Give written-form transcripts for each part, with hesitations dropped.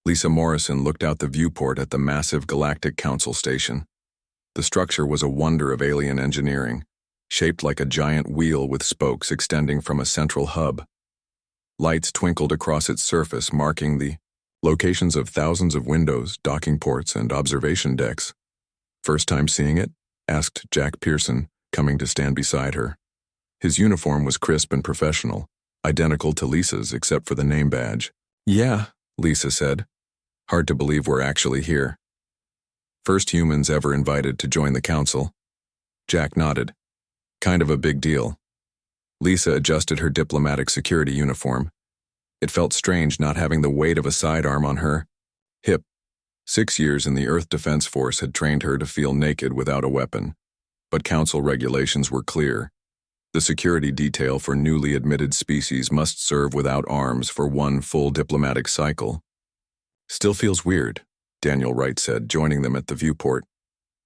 Lisa Morrison looked out the viewport at the massive Galactic Council station. The structure was a wonder of alien engineering, shaped like a giant wheel with spokes extending from a central hub. Lights twinkled across its surface, marking the locations of thousands of windows, docking ports, and observation decks. "First time seeing it?" asked Jack Pearson, coming to stand beside her. His uniform was crisp and professional, identical to Lisa's except for the name badge. "Yeah," Lisa said. "Hard to believe we're actually here. First humans ever invited to join the council." Jack nodded. "Kind of a big deal." Lisa adjusted her diplomatic security uniform. It felt strange not having the weight of a sidearm on her hip. 6 years in the Earth Defense Force had trained her to feel naked without a weapon. But council regulations were clear. The security detail for newly admitted species must serve without arms for 1 full diplomatic cycle. "Still feels weird," Daniel Wright said, joining them at the viewport.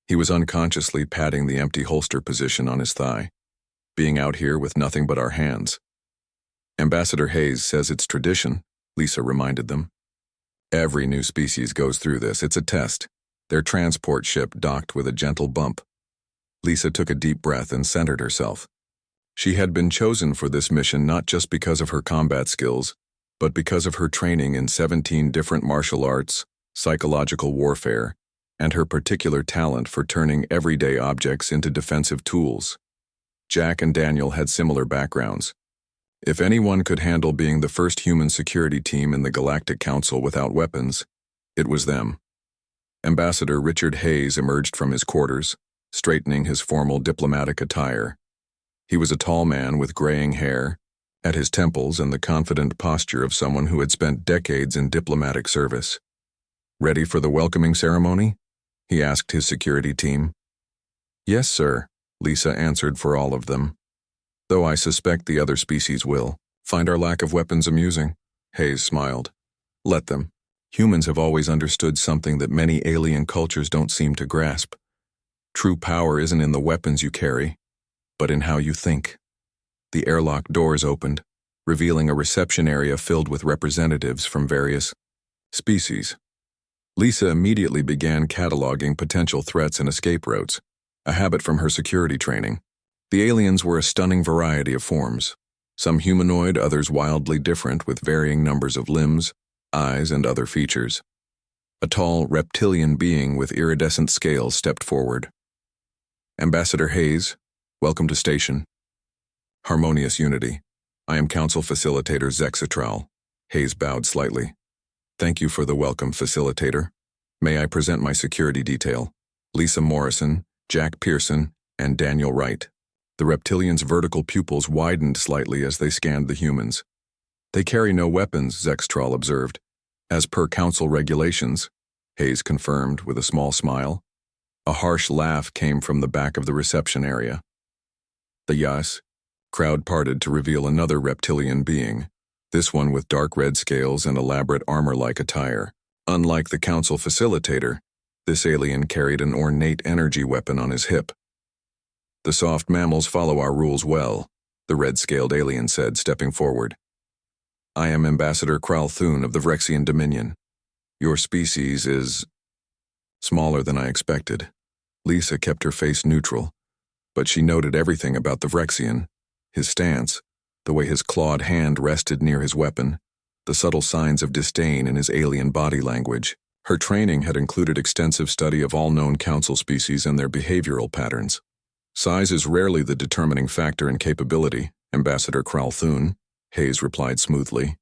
He was unconsciously patting the empty holster position on his thigh. "Being out here with nothing but our hands." "Ambassador Hayes says it's tradition," Lisa reminded them. "Every new species goes through this. It's a test." Their transport ship docked with a gentle bump. Lisa took a deep breath and centered herself. She had been chosen for this mission not just because of her combat skills, but because of her training in 17 different martial arts, psychological warfare, and her particular talent for turning everyday objects into defensive tools. Jack and Daniel had similar backgrounds. If anyone could handle being the first human security team in the Galactic Council without weapons, it was them. Ambassador Richard Hayes emerged from his quarters, straightening his formal diplomatic attire. He was a tall man with graying hair at his temples and the confident posture of someone who had spent decades in diplomatic service. "Ready for the welcoming ceremony?" he asked his security team. "Yes, sir," Lisa answered for all of them. "Though I suspect the other species will find our lack of weapons amusing," Hayes smiled. "Let them. Humans have always understood something that many alien cultures don't seem to grasp. True power isn't in the weapons you carry, but in how you think." The airlock doors opened, revealing a reception area filled with representatives from various species. Lisa immediately began cataloging potential threats and escape routes, a habit from her security training. The aliens were a stunning variety of forms, some humanoid, others wildly different with varying numbers of limbs, eyes, and other features. A tall, reptilian being with iridescent scales stepped forward. "Ambassador Hayes, welcome to station." "Harmonious unity. I am Council Facilitator Zexatral." Hayes bowed slightly. "Thank you for the welcome, Facilitator. May I present my security detail? Lisa Morrison, Jack Pearson, and Daniel Wright." The reptilian's vertical pupils widened slightly as they scanned the humans. "They carry no weapons," Zexatral observed. "As per council regulations," Hayes confirmed with a small smile. A harsh laugh came from the back of the reception area. The Yas crowd parted to reveal another reptilian being, this one with dark red scales and elaborate armor-like attire. Unlike the council facilitator, this alien carried an ornate energy weapon on his hip. "The soft mammals follow our rules well," the red-scaled alien said, stepping forward. "I am Ambassador Kralthun of the Vrexian Dominion. Your species is smaller than I expected." Lisa kept her face neutral, but she noted everything about the Vrexian: his stance, the way his clawed hand rested near his weapon, the subtle signs of disdain in his alien body language. Her training had included extensive study of all known council species and their behavioral patterns. "Size is rarely the determining factor in capability, Ambassador Kralthun," Hayes replied smoothly.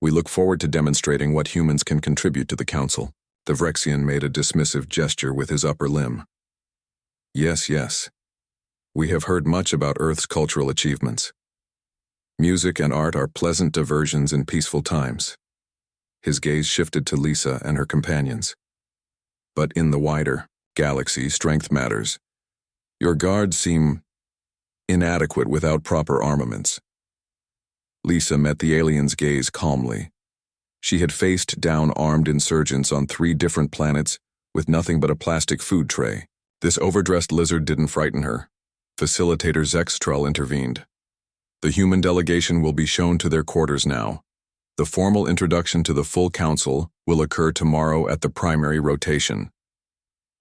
"We look forward to demonstrating what humans can contribute to the council." The Vrexian made a dismissive gesture with his upper limb. Yes. We have heard much about Earth's cultural achievements. Music and art are pleasant diversions in peaceful times." His gaze shifted to Lisa and her companions. "But in the wider galaxy, strength matters. Your guards seem inadequate without proper armaments." Lisa met the alien's gaze calmly. She had faced down armed insurgents on 3 different planets with nothing but a plastic food tray. This overdressed lizard didn't frighten her. Facilitator Zexatral intervened. "The human delegation will be shown to their quarters now." The formal introduction to the full council will occur tomorrow at the primary rotation.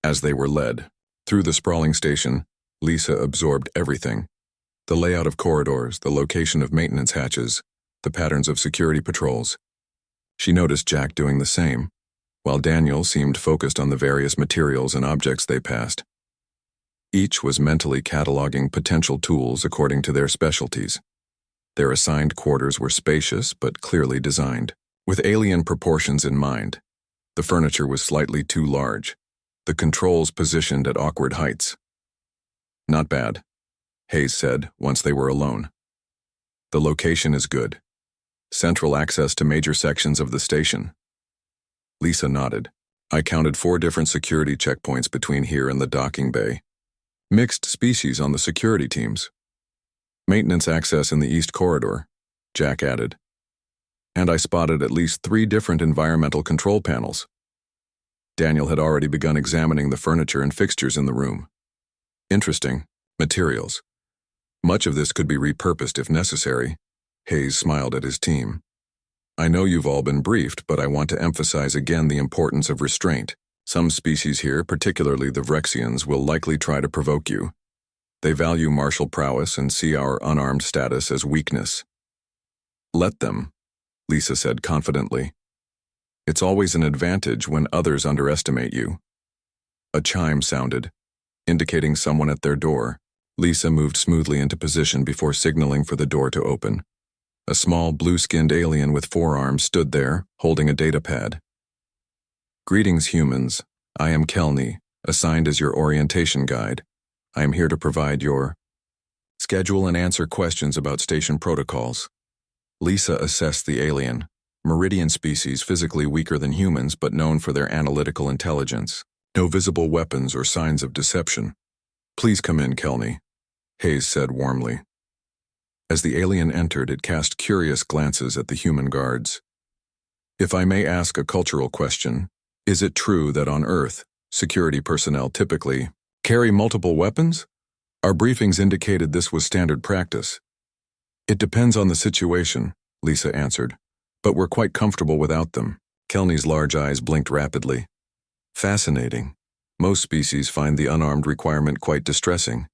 As they were led through the sprawling station, Lisa absorbed everything. The layout of corridors, the location of maintenance hatches, the patterns of security patrols. She noticed Jack doing the same, while Daniel seemed focused on the various materials and objects they passed. Each was mentally cataloging potential tools according to their specialties. Their assigned quarters were spacious but clearly designed, with alien proportions in mind. The furniture was slightly too large, the controls positioned at awkward heights. "Not bad," Hayes said once they were alone. "The location is good. Central access to major sections of the station." Lisa nodded. "I counted 4 different security checkpoints between here and the docking bay. Mixed species on the security teams. Maintenance access in the east corridor," Jack added. "And I spotted at least 3 different environmental control panels." Daniel had already begun examining the furniture and fixtures in the room. "Interesting. Materials. Much of this could be repurposed if necessary." Hayes smiled at his team. "I know you've all been briefed, but I want to emphasize again the importance of restraint. Some species here, particularly the Vrexians, will likely try to provoke you. They value martial prowess and see our unarmed status as weakness." "Let them," Lisa said confidently. "It's always an advantage when others underestimate you." A chime sounded, indicating someone at their door. Lisa moved smoothly into position before signaling for the door to open. A small, blue-skinned alien with 4 arms stood there, holding a datapad. "Greetings, humans. I am Kelney, assigned as your orientation guide. I am here to provide your schedule and answer questions about station protocols." Lisa assessed the alien, Meridian species physically weaker than humans but known for their analytical intelligence. No visible weapons or signs of deception. "Please come in, Kelney," Hayes said warmly. As the alien entered, it cast curious glances at the human guards. "If I may ask a cultural question, is it true that on Earth, security personnel typically carry multiple weapons? Our briefings indicated this was standard practice." "It depends on the situation," Lisa answered, "but we're quite comfortable without them." Kelney's large eyes blinked rapidly. "Fascinating. Most species find the unarmed requirement quite distressing.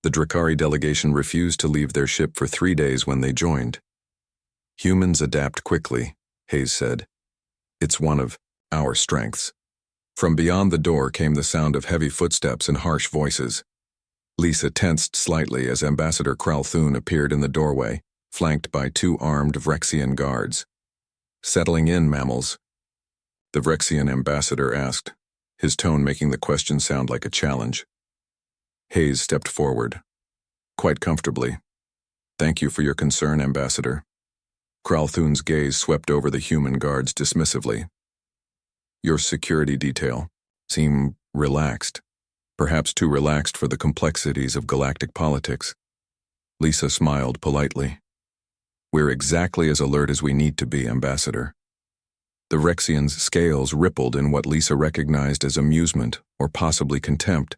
The Drakari delegation refused to leave their ship for 3 days when they joined." "Humans adapt quickly," Hayes said. "It's one of our strengths." From beyond the door came the sound of heavy footsteps and harsh voices. Lisa tensed slightly as Ambassador Kralthun appeared in the doorway, flanked by 2 armed Vrexian guards. "Settling in, mammals?" the Vrexian ambassador asked, his tone making the question sound like a challenge. Hayes stepped forward. "Quite comfortably. Thank you for your concern, Ambassador." Kralthun's gaze swept over the human guards dismissively. "Your security detail seem relaxed, perhaps too relaxed for the complexities of galactic politics." Lisa smiled politely. "We're exactly as alert as we need to be, Ambassador." The Vrexian's scales rippled in what Lisa recognized as amusement or possibly contempt.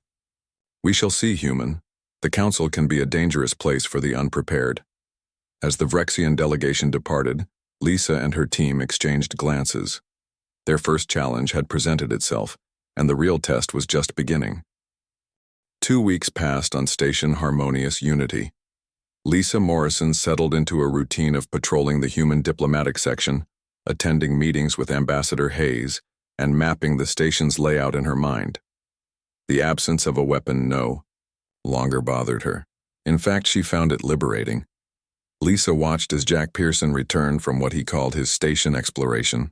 "We shall see, human. The Council can be a dangerous place for the unprepared." As the Vrexian delegation departed, Lisa and her team exchanged glances. Their first challenge had presented itself, and the real test was just beginning. 2 weeks passed on Station Harmonious Unity. Lisa Morrison settled into a routine of patrolling the human diplomatic section, attending meetings with Ambassador Hayes, and mapping the station's layout in her mind. The absence of a weapon no longer bothered her. In fact, she found it liberating. Lisa watched as Jack Pearson returned from what he called his station exploration.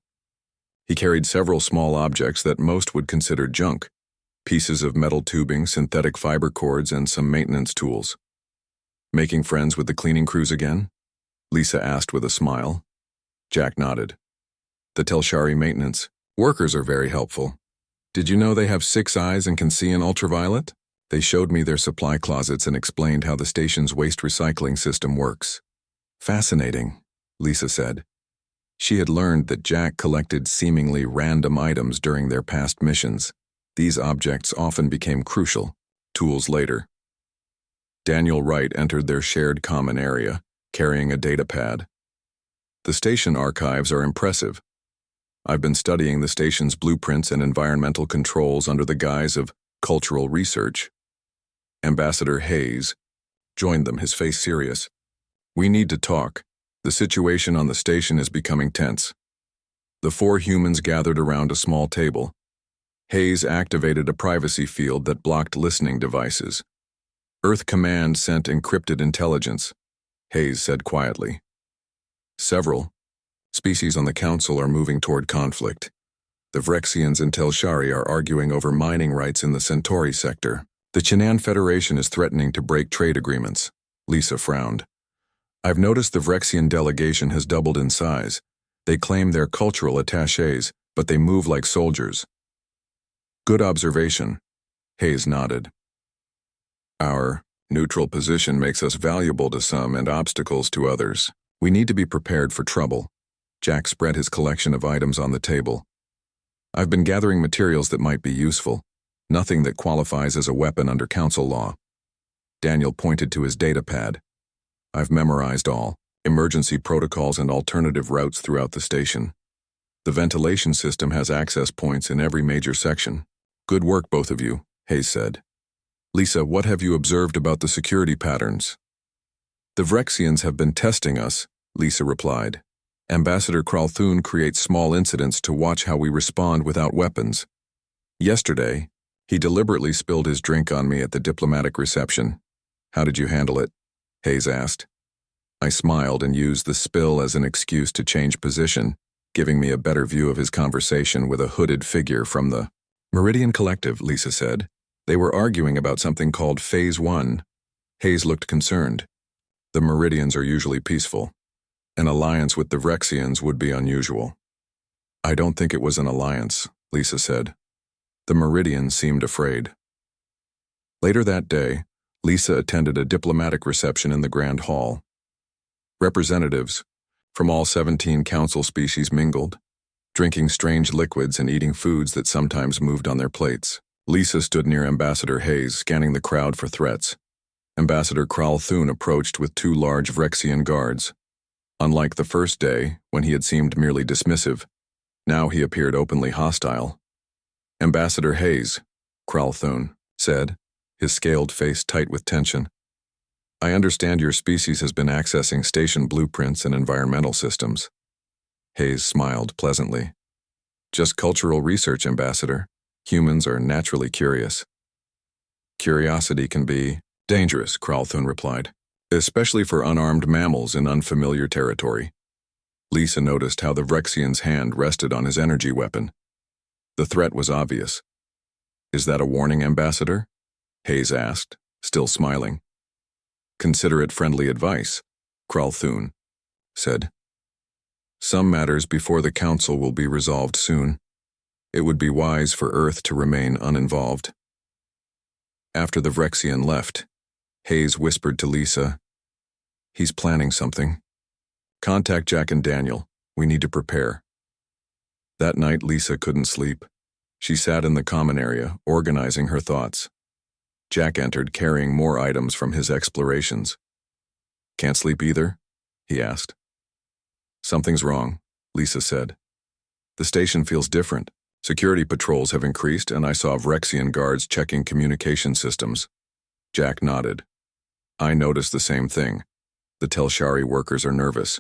He carried several small objects that most would consider junk, pieces of metal tubing, synthetic fiber cords, and some maintenance tools. "Making friends with the cleaning crews again?" Lisa asked with a smile. Jack nodded. "The Telshari maintenance workers are very helpful. Did you know they have 6 eyes and can see in ultraviolet? They showed me their supply closets and explained how the station's waste recycling system works." "Fascinating," Lisa said. She had learned that Jack collected seemingly random items during their past missions. These objects often became crucial tools later. Daniel Wright entered their shared common area, carrying a datapad. The station archives are impressive. I've been studying the station's blueprints and environmental controls under the guise of cultural research. Ambassador Hayes joined them, his face serious. We need to talk. The situation on the station is becoming tense. The four humans gathered around a small table. Hayes activated a privacy field that blocked listening devices. Earth Command sent encrypted intelligence, Hayes said quietly. Several species on the Council are moving toward conflict. The Vrexians and Telshari are arguing over mining rights in the Centauri sector. The Chinan Federation is threatening to break trade agreements. Lisa frowned. I've noticed the Vrexian delegation has doubled in size. They claim they're cultural attachés, but they move like soldiers. Good observation. Hayes nodded. Our neutral position makes us valuable to some and obstacles to others. We need to be prepared for trouble. Jack spread his collection of items on the table. I've been gathering materials that might be useful. Nothing that qualifies as a weapon under Council law. Daniel pointed to his data pad. I've memorized all emergency protocols and alternative routes throughout the station. The ventilation system has access points in every major section. Good work, both of you, Hayes said. Lisa, what have you observed about the security patterns? The Vrexians have been testing us, Lisa replied. Ambassador Kralthun creates small incidents to watch how we respond without weapons. Yesterday, he deliberately spilled his drink on me at the diplomatic reception. How did you handle it? Hayes asked. I smiled and used the spill as an excuse to change position, giving me a better view of his conversation with a hooded figure from the Meridian Collective, Lisa said. They were arguing about something called Phase 1. Hayes looked concerned. The Meridians are usually peaceful. An alliance with the Vrexians would be unusual. I don't think it was an alliance, Lisa said. The Meridians seemed afraid. Later that day, Lisa attended a diplomatic reception in the Grand Hall. Representatives from all 17 council species mingled, drinking strange liquids and eating foods that sometimes moved on their plates. Lisa stood near Ambassador Hayes, scanning the crowd for threats. Ambassador Kralthun approached with 2 large Vrexian guards. Unlike the first day, when he had seemed merely dismissive, now he appeared openly hostile. Ambassador Hayes, Kralthun said, his scaled face tight with tension. I understand your species has been accessing station blueprints and environmental systems. Hayes smiled pleasantly. Just cultural research, Ambassador. Humans are naturally curious. Curiosity can be dangerous, Kralthun replied, especially for unarmed mammals in unfamiliar territory. Lisa noticed how the Vrexian's hand rested on his energy weapon. The threat was obvious. Is that a warning, Ambassador? Hayes asked, still smiling. Consider it friendly advice, Kralthun said. Some matters before the Council will be resolved soon. It would be wise for Earth to remain uninvolved. After the Vrexian left, Hayes whispered to Lisa, He's planning something. Contact Jack and Daniel. We need to prepare. That night, Lisa couldn't sleep. She sat in the common area, organizing her thoughts. Jack entered, carrying more items from his explorations. Can't sleep either? He asked. Something's wrong, Lisa said. The station feels different. Security patrols have increased, and I saw Vrexian guards checking communication systems. Jack nodded. I noticed the same thing. The Telshari workers are nervous.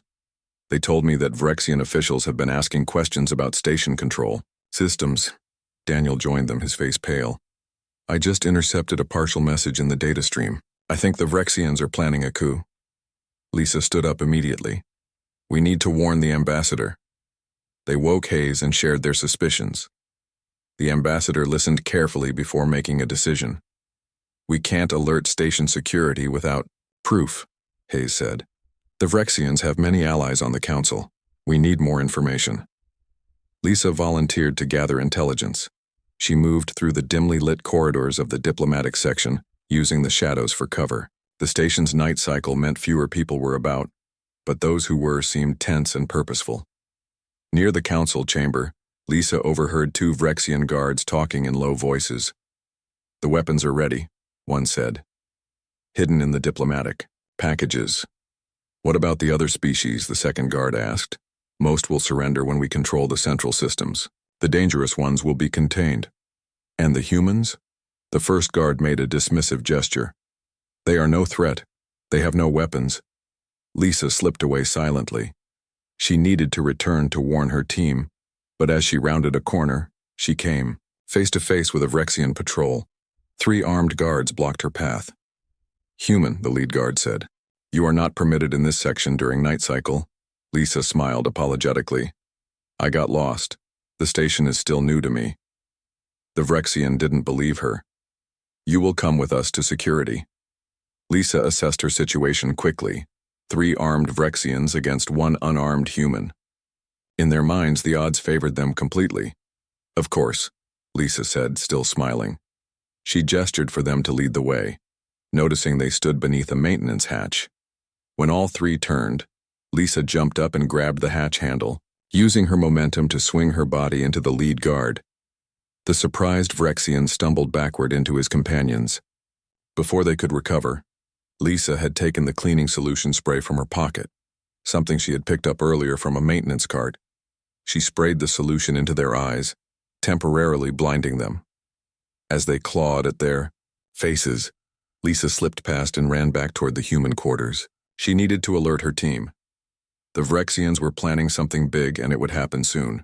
They told me that Vrexian officials have been asking questions about station control systems. Daniel joined them, his face pale. I just intercepted a partial message in the data stream. I think the Vrexians are planning a coup. Lisa stood up immediately. We need to warn the ambassador. They woke Hayes and shared their suspicions. The ambassador listened carefully before making a decision. We can't alert station security without proof, Hayes said. The Vrexians have many allies on the Council. We need more information. Lisa volunteered to gather intelligence. She moved through the dimly lit corridors of the diplomatic section, using the shadows for cover. The station's night cycle meant fewer people were about, but those who were seemed tense and purposeful. Near the council chamber, Lisa overheard 2 Vrexian guards talking in low voices. The weapons are ready, one said. Hidden in the diplomatic packages. What about the other species? The second guard asked. Most will surrender when we control the central systems. The dangerous ones will be contained. And the humans? The first guard made a dismissive gesture. They are no threat. They have no weapons. Lisa slipped away silently. She needed to return to warn her team, but as she rounded a corner, she came face to face with a Vrexian patrol. 3 armed guards blocked her path. Human, the lead guard said. You are not permitted in this section during night cycle. Lisa smiled apologetically. I got lost. The station is still new to me. The Vrexian didn't believe her. You will come with us to security. Lisa assessed her situation quickly. 3 armed Vrexians against 1 unarmed human. In their minds, the odds favored them completely. Of course, Lisa said, still smiling. She gestured for them to lead the way, noticing they stood beneath a maintenance hatch. When all 3 turned, Lisa jumped up and grabbed the hatch handle, using her momentum to swing her body into the lead guard. The surprised Vrexian stumbled backward into his companions. Before they could recover, Lisa had taken the cleaning solution spray from her pocket, something she had picked up earlier from a maintenance cart. She sprayed the solution into their eyes, temporarily blinding them. As they clawed at their faces, Lisa slipped past and ran back toward the human quarters. She needed to alert her team. The Vrexians were planning something big and it would happen soon.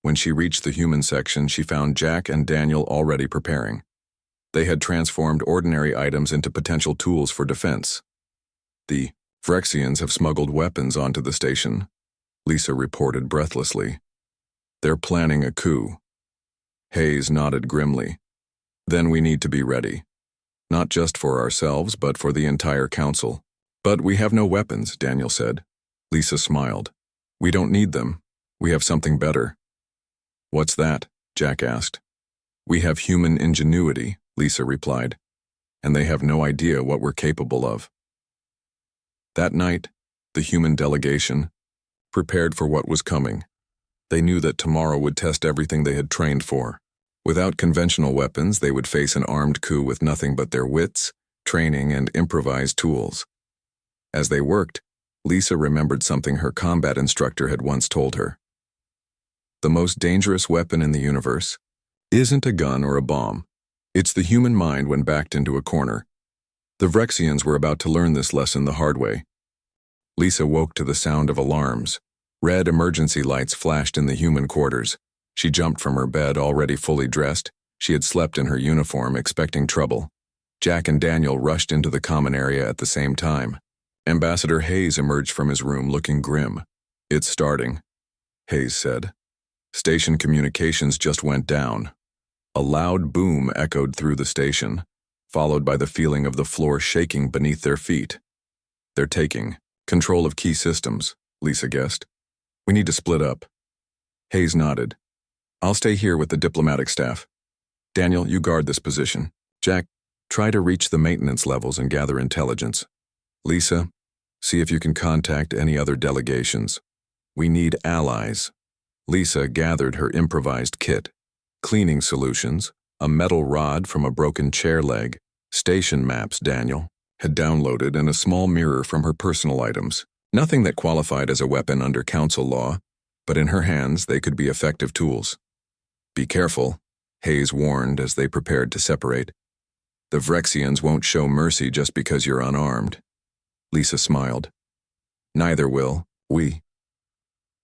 When she reached the human section, she found Jack and Daniel already preparing. They had transformed ordinary items into potential tools for defense. The Vrexians have smuggled weapons onto the station, Lisa reported breathlessly. They're planning a coup. Hayes nodded grimly. Then we need to be ready. Not just for ourselves, but for the entire council. But we have no weapons, Daniel said. Lisa smiled. We don't need them. We have something better. What's that? Jack asked. We have human ingenuity, Lisa replied. And they have no idea what we're capable of. That night, the human delegation prepared for what was coming. They knew that tomorrow would test everything they had trained for. Without conventional weapons, they would face an armed coup with nothing but their wits, training, and improvised tools. As they worked, Lisa remembered something her combat instructor had once told her. The most dangerous weapon in the universe isn't a gun or a bomb. It's the human mind when backed into a corner. The Vrexians were about to learn this lesson the hard way. Lisa woke to the sound of alarms. Red emergency lights flashed in the human quarters. She jumped from her bed, already fully dressed. She had slept in her uniform, expecting trouble. Jack and Daniel rushed into the common area at the same time. Ambassador Hayes emerged from his room looking grim. It's starting, Hayes said. Station communications just went down. A loud boom echoed through the station, followed by the feeling of the floor shaking beneath their feet. They're taking control of key systems, Lisa guessed. We need to split up. Hayes nodded. I'll stay here with the diplomatic staff. Daniel, you guard this position. Jack, try to reach the maintenance levels and gather intelligence. Lisa, see if you can contact any other delegations. We need allies. Lisa gathered her improvised kit. Cleaning solutions, a metal rod from a broken chair leg, station maps Daniel had downloaded, and a small mirror from her personal items. Nothing that qualified as a weapon under council law, but in her hands they could be effective tools. Be careful, Hayes warned as they prepared to separate. The Vrexians won't show mercy just because you're unarmed. Lisa smiled. Neither will we.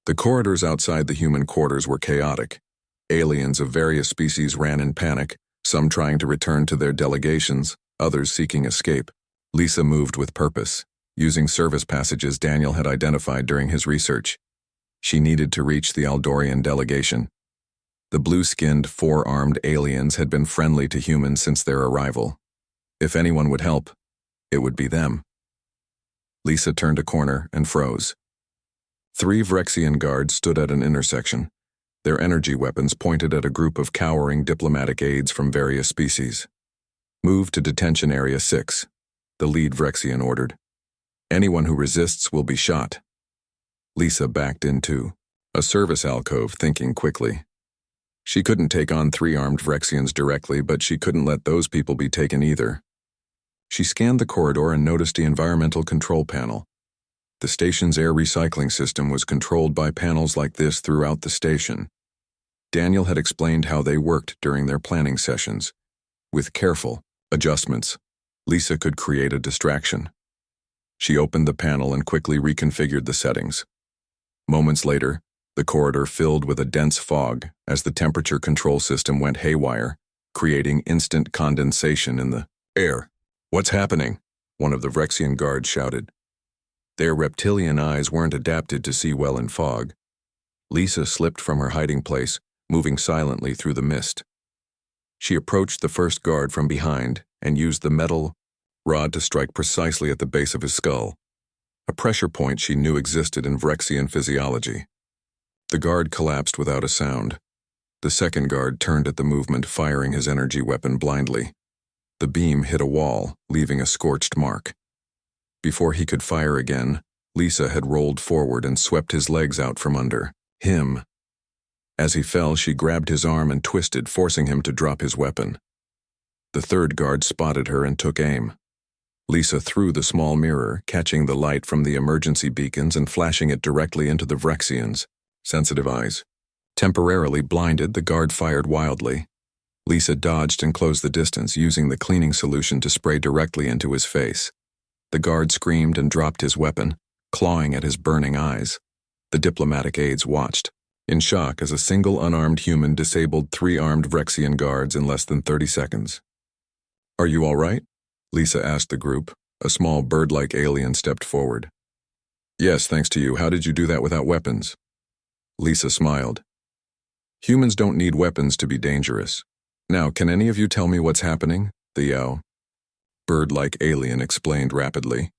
The corridors outside the human quarters were chaotic. Aliens of various species ran in panic, some trying to return to their delegations, others seeking escape. Lisa moved with purpose, using service passages Daniel had identified during his research. She needed to reach the Aldorian delegation. The blue-skinned, 4-armed aliens had been friendly to humans since their arrival. If anyone would help, it would be them. Lisa turned a corner and froze. 3 Vrexian guards stood at an intersection, their energy weapons pointed at a group of cowering diplomatic aides from various species. Move to Detention Area 6, the lead Vrexian ordered. Anyone who resists will be shot. Lisa backed into a service alcove, thinking quickly. She couldn't take on 3 armed Vrexians directly, but she couldn't let those people be taken either. She scanned the corridor and noticed the environmental control panel. The station's air recycling system was controlled by panels like this throughout the station. Daniel had explained how they worked during their planning sessions. With careful adjustments, Lisa could create a distraction. She opened the panel and quickly reconfigured the settings. Moments later, the corridor filled with a dense fog as the temperature control system went haywire, creating instant condensation in the air. "What's happening?" one of the Vrexian guards shouted. Their reptilian eyes weren't adapted to see well in fog. Lisa slipped from her hiding place, moving silently through the mist. She approached the first guard from behind and used the metal rod to strike precisely at the base of his skull, a pressure point she knew existed in Vrexian physiology. The guard collapsed without a sound. The second guard turned at the movement, firing his energy weapon blindly. The beam hit a wall, leaving a scorched mark. Before he could fire again, Lisa had rolled forward and swept his legs out from under him. As he fell, she grabbed his arm and twisted, forcing him to drop his weapon. The third guard spotted her and took aim. Lisa threw the small mirror, catching the light from the emergency beacons and flashing it directly into the Vrexian's sensitive eyes. Temporarily blinded, the guard fired wildly. Lisa dodged and closed the distance, using the cleaning solution to spray directly into his face. The guard screamed and dropped his weapon, clawing at his burning eyes. The diplomatic aides watched, in shock as a single unarmed human disabled 3 armed Vrexian guards in less than 30 seconds. "Are you all right?" Lisa asked the group. A small bird-like alien stepped forward. "Yes, thanks to you. How did you do that without weapons?" Lisa smiled. "Humans don't need weapons to be dangerous. Now, can any of you tell me what's happening?" the bird-like alien explained rapidly.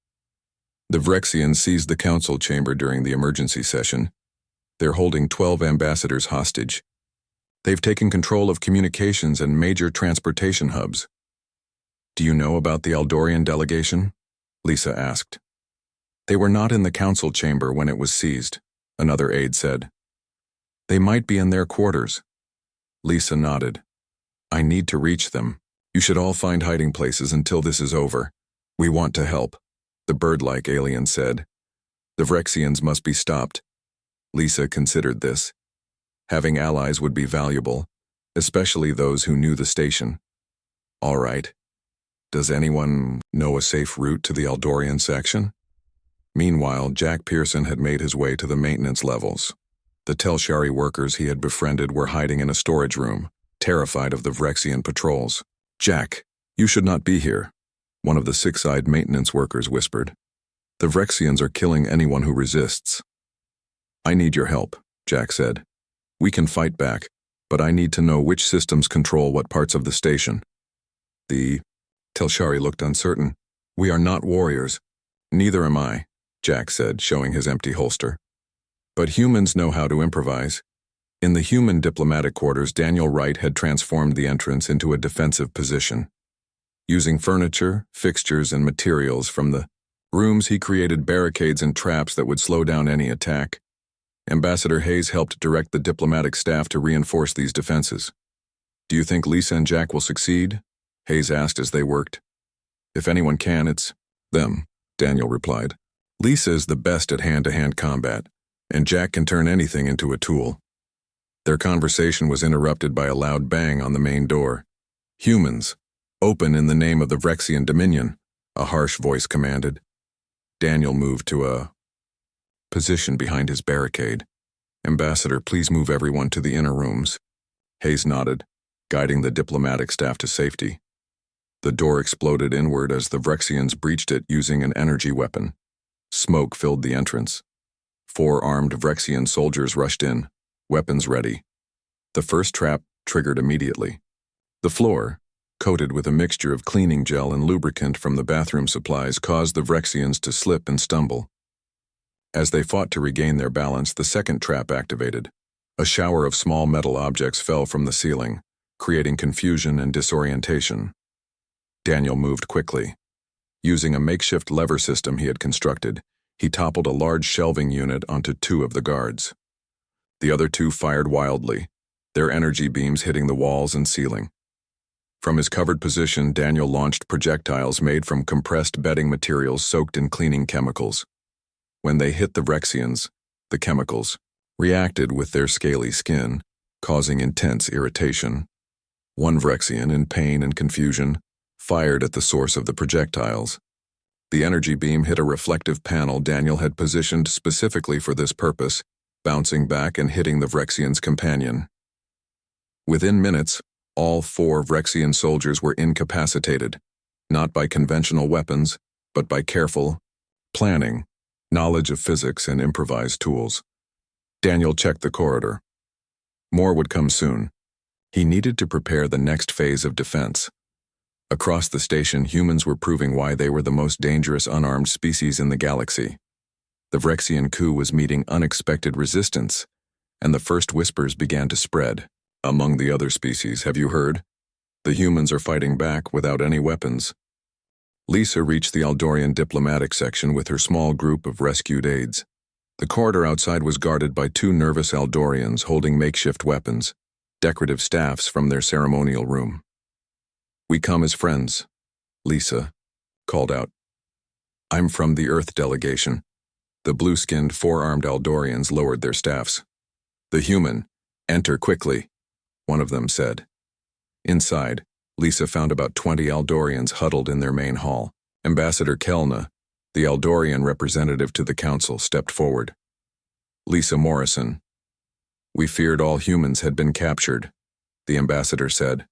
"The Vrexians seized the council chamber during the emergency session. They're holding 12 ambassadors hostage. They've taken control of communications and major transportation hubs." "Do you know about the Eldorian delegation?" Lisa asked. "They were not in the council chamber when it was seized," another aide said. "They might be in their quarters." Lisa nodded. "I need to reach them. You should all find hiding places until this is over. We want to help," the bird-like alien said. "The Vrexians must be stopped." Lisa considered this. Having allies would be valuable, especially those who knew the station. "All right. Does anyone know a safe route to the Eldorian section?" Meanwhile, Jack Pearson had made his way to the maintenance levels. The Telshari workers he had befriended were hiding in a storage room, terrified of the Vrexian patrols. "Jack, you should not be here," one of the six-eyed maintenance workers whispered. "The Vrexians are killing anyone who resists." "I need your help," Jack said. "We can fight back, but I need to know which systems control what parts of the station." The Telshari looked uncertain. "We are not warriors." "Neither am I," Jack said, showing his empty holster. "But humans know how to improvise." In the human diplomatic quarters, Daniel Wright had transformed the entrance into a defensive position. Using furniture, fixtures, and materials from the rooms, he created barricades and traps that would slow down any attack. Ambassador Hayes helped direct the diplomatic staff to reinforce these defenses. "Do you think Lisa and Jack will succeed?" Hayes asked as they worked. "If anyone can, it's them," Daniel replied. "Lisa is the best at hand-to-hand combat, and Jack can turn anything into a tool." Their conversation was interrupted by a loud bang on the main door. "Humans, open in the name of the Vrexian Dominion," a harsh voice commanded. Daniel moved to a position behind his barricade. "Ambassador, please move everyone to the inner rooms." Hayes nodded, guiding the diplomatic staff to safety. The door exploded inward as the Vrexians breached it using an energy weapon. Smoke filled the entrance. 4 armed Vrexian soldiers rushed in, weapons ready. The first trap triggered immediately. The floor, coated with a mixture of cleaning gel and lubricant from the bathroom supplies, caused the Vrexians to slip and stumble. As they fought to regain their balance, the second trap activated. A shower of small metal objects fell from the ceiling, creating confusion and disorientation. Daniel moved quickly. Using a makeshift lever system he had constructed, he toppled a large shelving unit onto 2 of the guards. The other 2 fired wildly, their energy beams hitting the walls and ceiling. From his covered position, Daniel launched projectiles made from compressed bedding materials soaked in cleaning chemicals. When they hit the Vrexians, the chemicals reacted with their scaly skin, causing intense irritation. One Vrexian, in pain and confusion, fired at the source of the projectiles. The energy beam hit a reflective panel Daniel had positioned specifically for this purpose, bouncing back and hitting the Vrexian's companion. Within minutes, all 4 Vrexian soldiers were incapacitated, not by conventional weapons, but by careful planning, knowledge of physics, and improvised tools. Daniel checked the corridor. More would come soon. He needed to prepare the next phase of defense. Across the station, humans were proving why they were the most dangerous unarmed species in the galaxy. The Vrexian coup was meeting unexpected resistance, and the first whispers began to spread. Among the other species, have you heard? The humans are fighting back without any weapons. Lisa reached the Eldorian diplomatic section with her small group of rescued aides. The corridor outside was guarded by 2 nervous Eldorians holding makeshift weapons, decorative staffs from their ceremonial room. "We come as friends," Lisa called out. "I'm from the Earth delegation." The blue-skinned, 4-armed Eldorians lowered their staffs. "The human, enter quickly," one of them said. Inside, Lisa found about 20 Eldorians huddled in their main hall. Ambassador Kelna, the Eldorian representative to the council, stepped forward. "Lisa Morrison, we feared all humans had been captured," the ambassador said.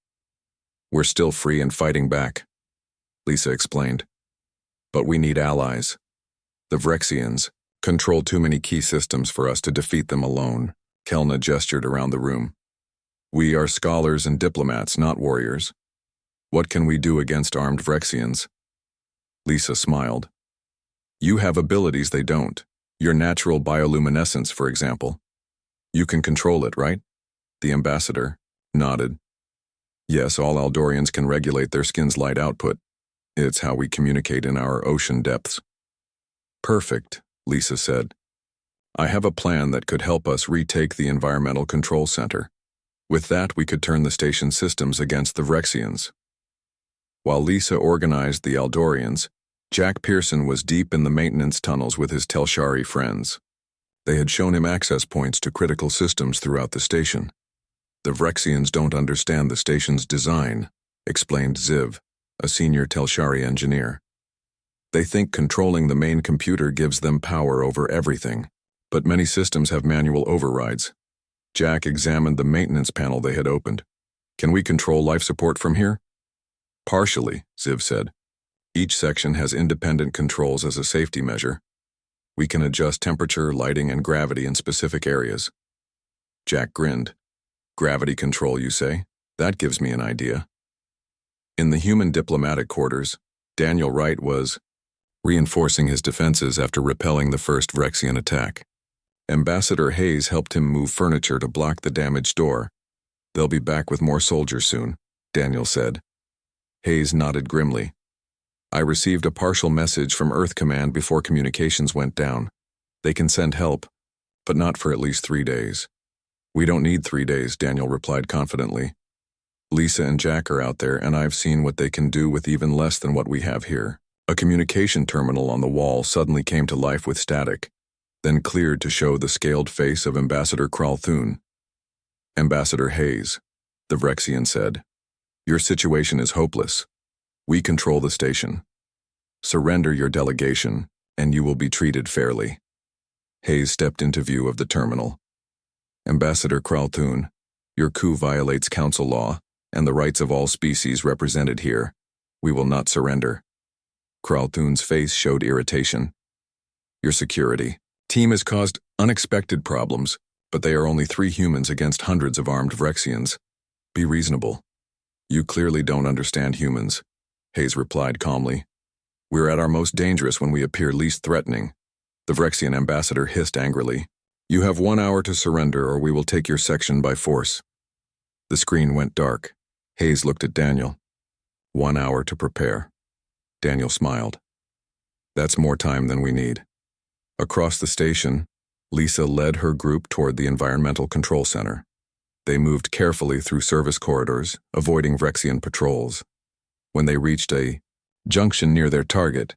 "We're still free and fighting back," Lisa explained. "But we need allies. The Vrexians control too many key systems for us to defeat them alone." Kelna gestured around the room. "We are scholars and diplomats, not warriors. What can we do against armed Vrexians?" Lisa smiled. "You have abilities they don't. Your natural bioluminescence, for example. You can control it, right?" The ambassador nodded. "Yes, all Eldorians can regulate their skin's light output. It's how we communicate in our ocean depths." "Perfect," Lisa said. "I have a plan that could help us retake the Environmental Control Center. With that, we could turn the station systems against the Vrexians." While Lisa organized the Eldorians, Jack Pearson was deep in the maintenance tunnels with his Telshari friends. They had shown him access points to critical systems throughout the station. "The Vrexians don't understand the station's design," explained Ziv, a senior Telshari engineer. "They think controlling the main computer gives them power over everything, but many systems have manual overrides." Jack examined the maintenance panel they had opened. "Can we control life support from here?" "Partially," Ziv said. "Each section has independent controls as a safety measure. We can adjust temperature, lighting, and gravity in specific areas." Jack grinned. "Gravity control, you say? That gives me an idea." In the human diplomatic quarters, Daniel Wright was reinforcing his defenses after repelling the first Vrexian attack. Ambassador Hayes helped him move furniture to block the damaged door. "They'll be back with more soldiers soon," Daniel said. Hayes nodded grimly. "I received a partial message from Earth Command before communications went down. They can send help, but not for at least 3 days." "We don't need 3 days," Daniel replied confidently. "Lisa and Jack are out there, and I've seen what they can do with even less than what we have here." A communication terminal on the wall suddenly came to life with static, then cleared to show the scaled face of Ambassador Kralthun. "Ambassador Hayes," the Vrexian said, "your situation is hopeless. We control the station. Surrender your delegation, and you will be treated fairly." Hayes stepped into view of the terminal. "Ambassador Kralthun, your coup violates council law and the rights of all species represented here. We will not surrender." Kralthun's face showed irritation. "Your security team has caused unexpected problems, but they are only 3 humans against hundreds of armed Vrexians. Be reasonable." "You clearly don't understand humans," Hayes replied calmly. "We're at our most dangerous when we appear least threatening." The Vrexian ambassador hissed angrily. "You have 1 hour to surrender, or we will take your section by force." The screen went dark. Hayes looked at Daniel. 1 hour to prepare." Daniel smiled. "That's more time than we need." Across the station, Lisa led her group toward the Environmental Control Center. They moved carefully through service corridors, avoiding Vrexian patrols. When they reached a junction near their target,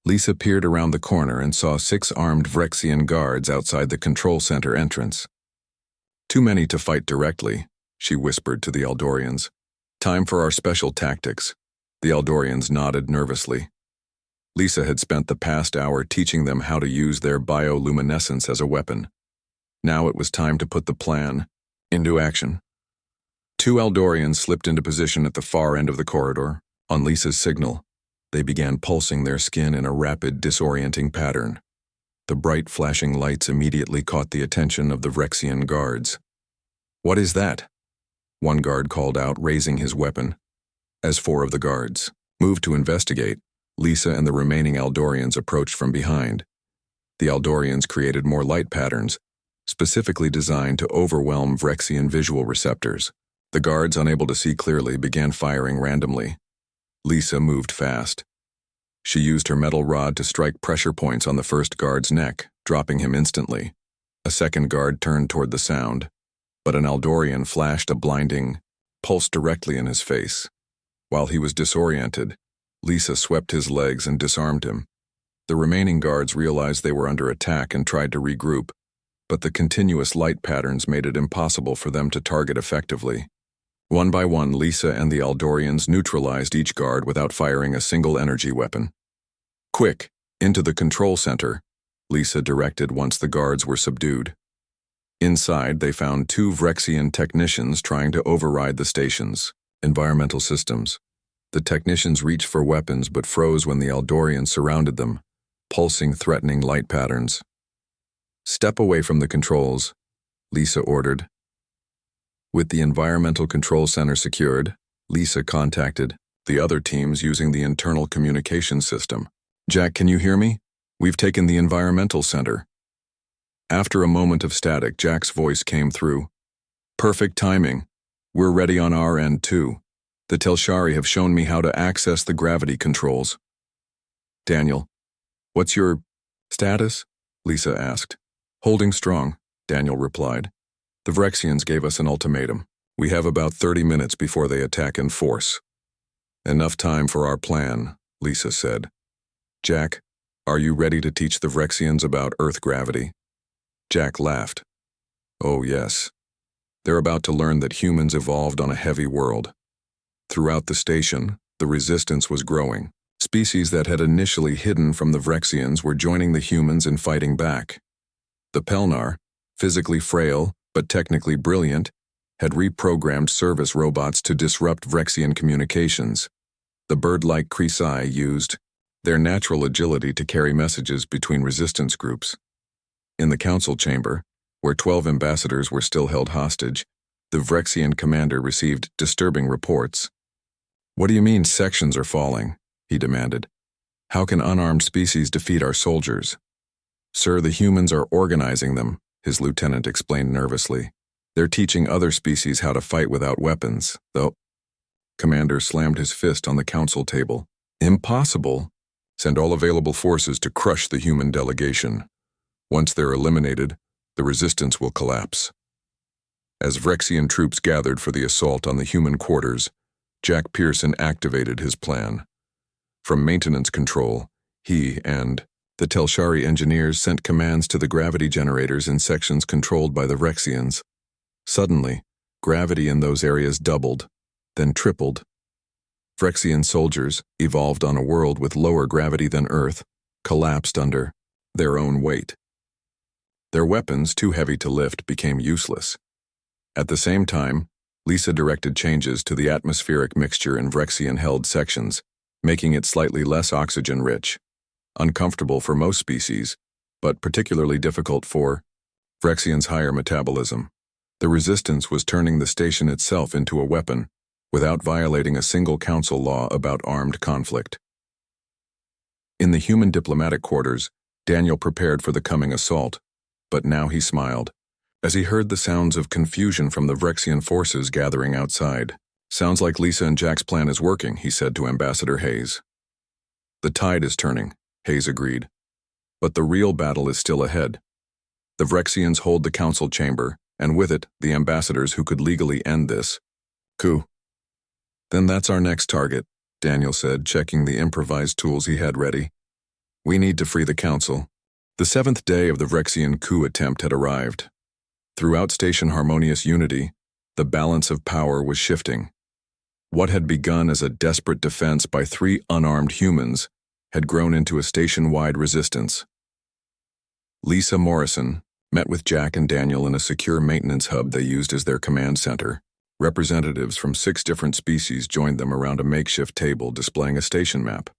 Lisa peered around the corner and saw 6 armed Vrexian guards outside the control center entrance. "Too many to fight directly," she whispered to the Eldorians. "Time for our special tactics." The Eldorians nodded nervously. Lisa had spent the past hour teaching them how to use their bioluminescence as a weapon. Now it was time to put the plan into action. 2 Eldorians slipped into position at the far end of the corridor. On Lisa's signal, they began pulsing their skin in a rapid, disorienting pattern. The bright, flashing lights immediately caught the attention of the Vrexian guards. "What is that?" one guard called out, raising his weapon. As 4 of the guards moved to investigate, Lisa and the remaining Eldorians approached from behind. The Eldorians created more light patterns, specifically designed to overwhelm Vrexian visual receptors. The guards, unable to see clearly, began firing randomly. Lisa moved fast. She used her metal rod to strike pressure points on the first guard's neck, dropping him instantly. A second guard turned toward the sound, but an Eldorian flashed a blinding pulse directly in his face. While he was disoriented, Lisa swept his legs and disarmed him. The remaining guards realized they were under attack and tried to regroup, but the continuous light patterns made it impossible for them to target effectively. One by one, Lisa and the Eldorians neutralized each guard without firing a single energy weapon. "Quick, into the control center," Lisa directed once the guards were subdued. Inside, they found 2 Vrexian technicians trying to override the station's environmental systems. The technicians reached for weapons but froze when the Eldorians surrounded them, pulsing threatening light patterns. "Step away from the controls," Lisa ordered. With the environmental control center secured, Lisa contacted the other teams using the internal communication system. "Jack, can you hear me? We've taken the environmental center." After a moment of static, Jack's voice came through. "Perfect timing. We're ready on our end too. The Telshari have shown me how to access the gravity controls." "Daniel, what's your status?" Lisa asked. "Holding strong," Daniel replied. "The Vrexians gave us an ultimatum. We have about 30 minutes before they attack in force." "Enough time for our plan," Lisa said. "Jack, are you ready to teach the Vrexians about Earth gravity?" Jack laughed. "Oh yes. They're about to learn that humans evolved on a heavy world." Throughout the station, the resistance was growing. Species that had initially hidden from the Vrexians were joining the humans in fighting back. The Pelnar, physically frail but technically brilliant, had reprogrammed service robots to disrupt Vrexian communications. The bird-like Kreesai used their natural agility to carry messages between resistance groups. In the council chamber, where 12 ambassadors were still held hostage, the Vrexian commander received disturbing reports. "What do you mean sections are falling?" he demanded. "How can unarmed species defeat our soldiers?" "Sir, the humans are organizing them," his lieutenant explained nervously. "They're teaching other species how to fight without weapons, though." Commander slammed his fist on the council table. "Impossible. Send all available forces to crush the human delegation. Once they're eliminated, the resistance will collapse." As Vrexian troops gathered for the assault on the human quarters, Jack Pearson activated his plan. From maintenance control, he and the Telshari engineers sent commands to the gravity generators in sections controlled by the Vrexians. Suddenly, gravity in those areas doubled, then tripled. Vrexian soldiers, evolved on a world with lower gravity than Earth, collapsed under their own weight. Their weapons, too heavy to lift, became useless. At the same time, Lisa directed changes to the atmospheric mixture in Vrexian-held sections, making it slightly less oxygen-rich. Uncomfortable for most species, but particularly difficult for Vrexian's higher metabolism. The resistance was turning the station itself into a weapon, without violating a single council law about armed conflict. In the human diplomatic quarters, Daniel prepared for the coming assault, but now he smiled as he heard the sounds of confusion from the Vrexian forces gathering outside. "Sounds like Lisa and Jack's plan is working," he said to Ambassador Hayes. "The tide is turning," Hayes agreed. "But the real battle is still ahead. The Vrexians hold the council chamber, and with it, the ambassadors who could legally end this coup." "Then that's our next target," Daniel said, checking the improvised tools he had ready. We need to free the council. The 7th day of the Vrexian coup attempt had arrived. Throughout station harmonious unity, the balance of power was shifting. What had begun as a desperate defense by 3 unarmed humans had grown into a station-wide resistance. Lisa Morrison met with Jack and Daniel in a secure maintenance hub they used as their command center. Representatives from 6 different species joined them around a makeshift table displaying a station map.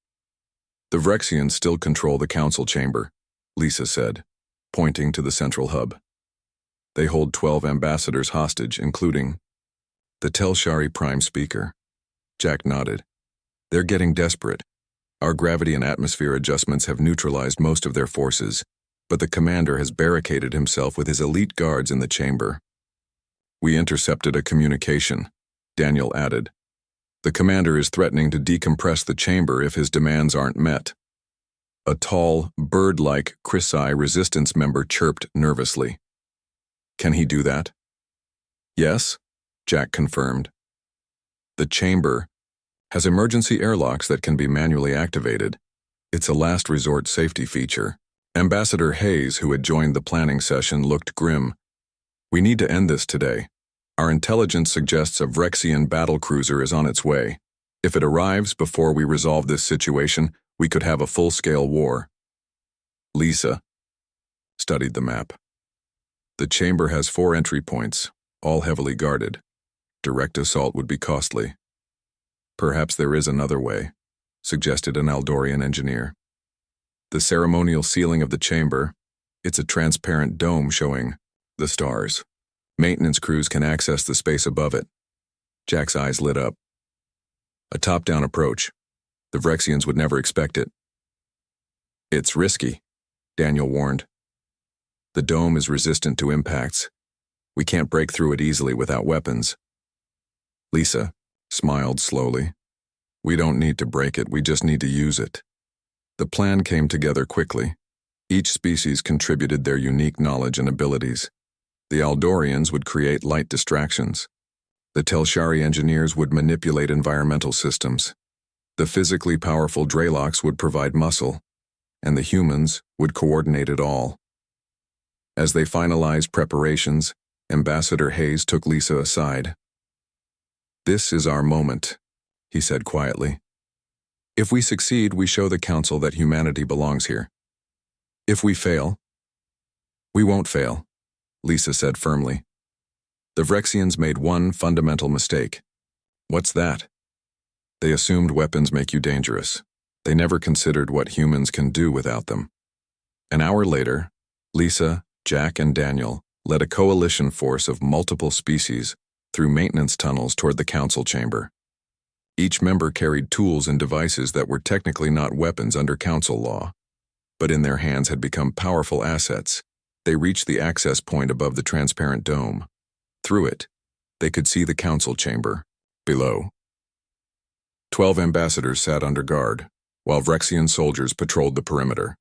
The Vrexians still control the council chamber, Lisa said, pointing to the central hub. They hold 12 ambassadors hostage, including the Telshari Prime Speaker. Jack nodded. They're getting desperate. Our gravity and atmosphere adjustments have neutralized most of their forces, but the commander has barricaded himself with his elite guards in the chamber. We intercepted a communication, Daniel added. The commander is threatening to decompress the chamber if his demands aren't met. A tall, bird-like Chrysi resistance member chirped nervously. Can he do that? Yes, Jack confirmed. The chamber has emergency airlocks that can be manually activated. It's a last resort safety feature. Ambassador Hayes, who had joined the planning session, looked grim. We need to end this today. Our intelligence suggests a Vrexian battlecruiser is on its way. If it arrives before we resolve this situation, we could have a full-scale war. Lisa studied the map. The chamber has 4 entry points, all heavily guarded. Direct assault would be costly. Perhaps there is another way, suggested an Eldorian engineer. The ceremonial ceiling of the chamber, it's a transparent dome showing the stars. Maintenance crews can access the space above it. Jack's eyes lit up. A top-down approach. The Vrexians would never expect it. It's risky, Daniel warned. The dome is resistant to impacts. We can't break through it easily without weapons. Lisa smiled slowly. We don't need to break it, we just need to use it. The plan came together quickly. Each species contributed their unique knowledge and abilities. The Eldorians would create light distractions. The Telshari engineers would manipulate environmental systems. The physically powerful Dreyloks would provide muscle, and the humans would coordinate it all. As they finalized preparations, Ambassador Hayes took Lisa aside. This is our moment, he said quietly. If we succeed, we show the Council that humanity belongs here. If we fail, we won't fail, Lisa said firmly. The Vrexians made one fundamental mistake. What's that? They assumed weapons make you dangerous. They never considered what humans can do without them. An hour later, Lisa, Jack, and Daniel led a coalition force of multiple species through maintenance tunnels toward the council chamber. Each member carried tools and devices that were technically not weapons under council law, but in their hands had become powerful assets. They reached the access point above the transparent dome. Through it, they could see the council chamber. Below, 12 ambassadors sat under guard, while Vrexian soldiers patrolled the perimeter.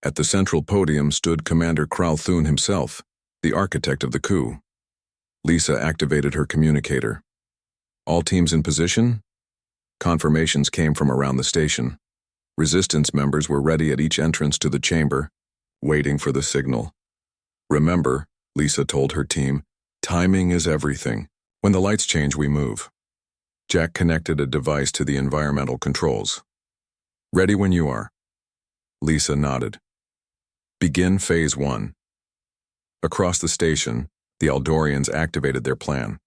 At the central podium stood Commander Kralthun himself, the architect of the coup. Lisa activated her communicator. All teams in position? Confirmations came from around the station. Resistance members were ready at each entrance to the chamber, waiting for the signal. Remember, Lisa told her team, timing is everything. When the lights change, we move. Jack connected a device to the environmental controls. Ready when you are. Lisa nodded. Begin Phase 1. Across the station, the Eldorians activated their plan.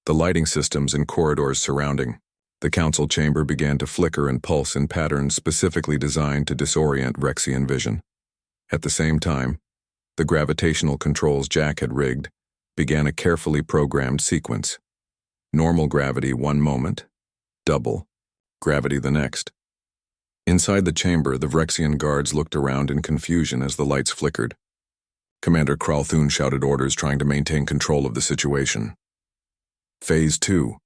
The lighting systems and corridors surrounding the council chamber began to flicker and pulse in patterns specifically designed to disorient Vrexian vision. At the same time, the gravitational controls Jack had rigged began a carefully programmed sequence. Normal gravity one moment, double gravity the next. Inside the chamber, the Vrexian guards looked around in confusion as the lights flickered. Commander Kralthun shouted orders trying to maintain control of the situation. Phase 2,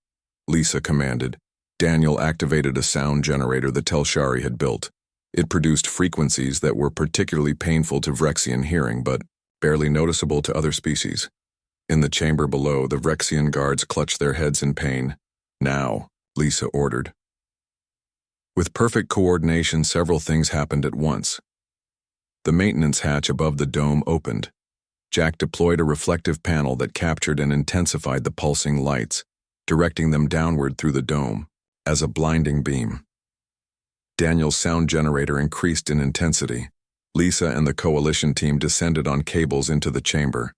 Lisa commanded. Daniel activated a sound generator the Telshari had built. It produced frequencies that were particularly painful to Vrexian hearing, but barely noticeable to other species. In the chamber below, the Vrexian guards clutched their heads in pain. Now, Lisa ordered. With perfect coordination, several things happened at once. The maintenance hatch above the dome opened. Jack deployed a reflective panel that captured and intensified the pulsing lights, directing them downward through the dome, as a blinding beam. Daniel's sound generator increased in intensity. Lisa and the coalition team descended on cables into the chamber.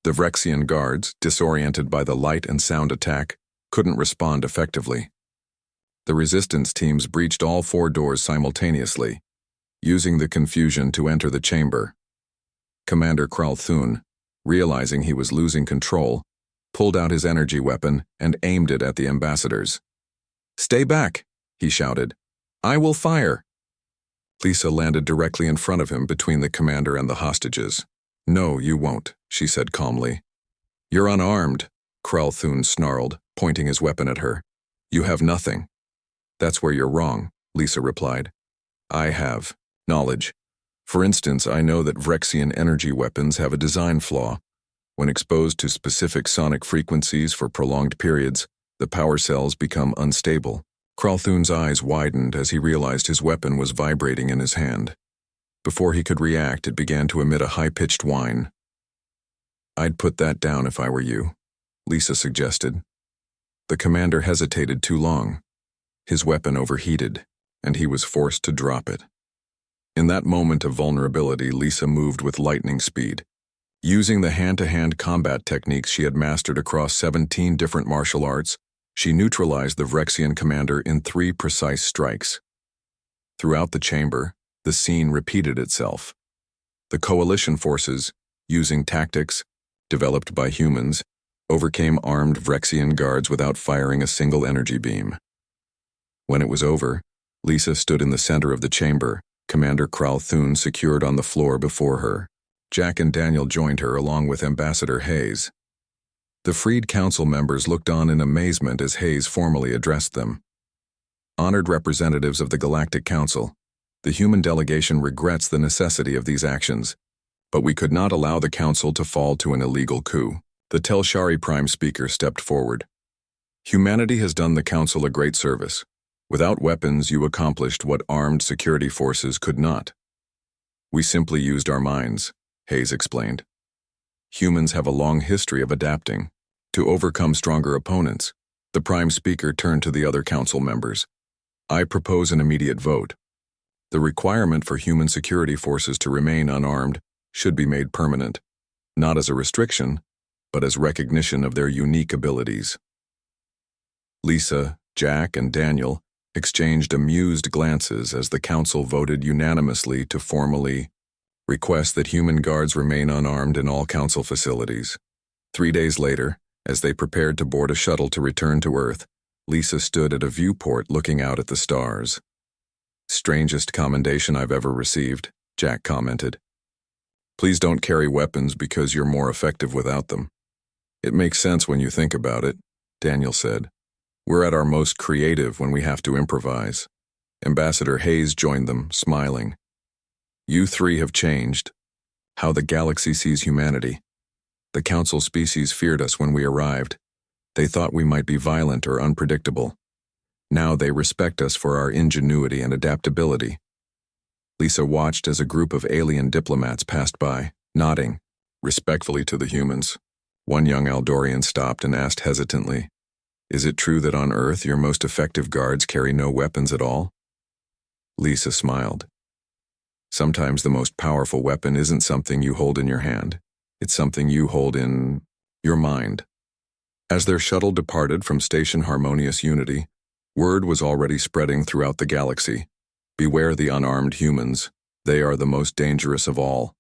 The Vrexian guards, disoriented by the light and sound attack, couldn't respond effectively. The resistance teams breached all 4 doors simultaneously, using the confusion to enter the chamber. Commander Kralthun, realizing he was losing control, pulled out his energy weapon and aimed it at the ambassadors. "Stay back," he shouted. "I will fire." Lisa landed directly in front of him between the commander and the hostages. "No, you won't," she said calmly. "You're unarmed," Kralthun snarled, pointing his weapon at her. "You have nothing." "That's where you're wrong," Lisa replied. "I have knowledge. For instance, I know that Vrexian energy weapons have a design flaw. When exposed to specific sonic frequencies for prolonged periods, the power cells become unstable." Kralthun's eyes widened as he realized his weapon was vibrating in his hand. Before he could react, it began to emit a high-pitched whine. "I'd put that down if I were you," Lisa suggested. The commander hesitated too long. His weapon overheated, and he was forced to drop it. In that moment of vulnerability, Lisa moved with lightning speed. Using the hand-to-hand combat techniques she had mastered across 17 different martial arts, she neutralized the Vrexian commander in 3 precise strikes. Throughout the chamber, the scene repeated itself. The coalition forces, using tactics developed by humans, overcame armed Vrexian guards without firing a single energy beam. When it was over, Lisa stood in the center of the chamber, Commander Kralthun secured on the floor before her. Jack and Daniel joined her along with Ambassador Hayes. The freed council members looked on in amazement as Hayes formally addressed them. "Honored representatives of the Galactic Council, the human delegation regrets the necessity of these actions, but we could not allow the council to fall to an illegal coup." The Telshari Prime Speaker stepped forward. "Humanity has done the council a great service. Without weapons, you accomplished what armed security forces could not." "We simply used our minds," Hayes explained. "Humans have a long history of adapting to overcome stronger opponents." The Prime Speaker turned to the other council members. "I propose an immediate vote. The requirement for human security forces to remain unarmed should be made permanent, not as a restriction, but as recognition of their unique abilities." Lisa, Jack, and Daniel exchanged amused glances as the council voted unanimously to formally request that human guards remain unarmed in all council facilities. 3 days later, as they prepared to board a shuttle to return to Earth, Lisa stood at a viewport looking out at the stars. "Strangest commendation I've ever received," Jack commented. "Please don't carry weapons because you're more effective without them." "It makes sense when you think about it," Daniel said. "We're at our most creative when we have to improvise." Ambassador Hayes joined them, smiling. "You 3 have changed how the galaxy sees humanity. The council species feared us when we arrived. They thought we might be violent or unpredictable. Now they respect us for our ingenuity and adaptability." Lisa watched as a group of alien diplomats passed by, nodding respectfully to the humans. One young Eldorian stopped and asked hesitantly, "Is it true that on Earth your most effective guards carry no weapons at all?" Lisa smiled. "Sometimes the most powerful weapon isn't something you hold in your hand. It's something you hold in your mind." As their shuttle departed from Station Harmonious Unity, word was already spreading throughout the galaxy. Beware the unarmed humans. They are the most dangerous of all.